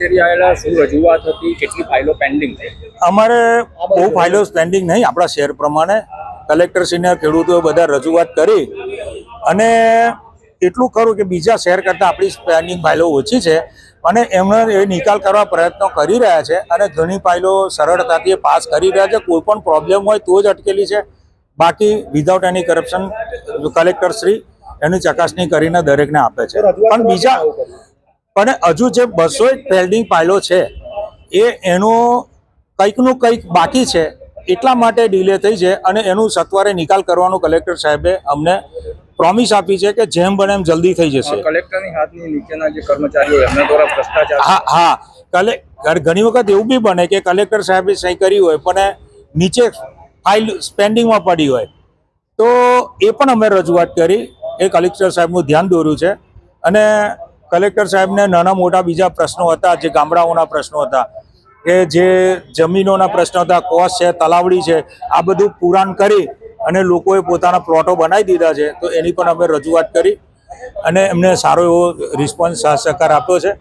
શું રજૂઆત હતી, કેટલી ફાઇલો પેન્ડિંગ છે? અમારે બહુ ફાઇલો પેન્ડિંગ નહીં. આપણા શહેર પ્રમાણે કલેક્ટરશ્રીને ખેડૂતોએ બધા રજૂઆત કરી અને એટલું ખરું કે બીજા શહેર કરતાં આપણી પેન્ડિંગ ફાઇલો ઓછી છે અને એમને એ નિકાલ કરવા પ્રયત્નો કરી રહ્યા છે અને ઘણી ફાઇલો સરળતાથી પાસ કરી રહ્યા છે. કોઈ પણ પ્રોબ્લેમ હોય તો જ અટકેલી છે, બાકી વિધાઉટ એની કરપ્શન કલેક્ટરશ્રી એની ચકાસણી કરીને દરેકને આપે છે. પણ હજુ જે 200 પેન્ડિંગ ફાઇલો છે એનું કંઈકનું કંઈક બાકી છે, એટલા માટે ડિલે થઈ છે અને એનું સત્વરે નિકાલ કરવાનું કલેક્ટર સાહેબે અમને પ્રોમિસ આપી છે કે જેમ બને એમ જલ્દી થઈ જશે. કલેક્ટરની હાથની નીચેના જે કર્મચારીઓ એમના દ્વારા ભ્રષ્ટાચાર. હા, ઘણી વખત એવું બી બને કે કલેક્ટર સાહેબે સહી કરી હોય પણ નીચે ફાઇલ પેન્ડિંગમાં પડી હોય, તો એ પણ અમે રજૂઆત કરી, એ કલેક્ટર સાહેબનું ધ્યાન દોર્યું છે અને કલેક્ટર સાહેબને નાના મોટા બીજા પ્રશ્નો હતા, જે ગામડાઓના પ્રશ્નો હતા, કે જે જમીનોના પ્રશ્નો હતા, કોસ છે, તલાવડી છે, આ બધું પુરાણ કરી અને લોકોએ પોતાના પ્લોટો બનાવી દીધા છે, તો એની પણ અમે રજૂઆત કરી અને એમને સારો એવો રિસ્પોન્સ સહકાર આપ્યો છે.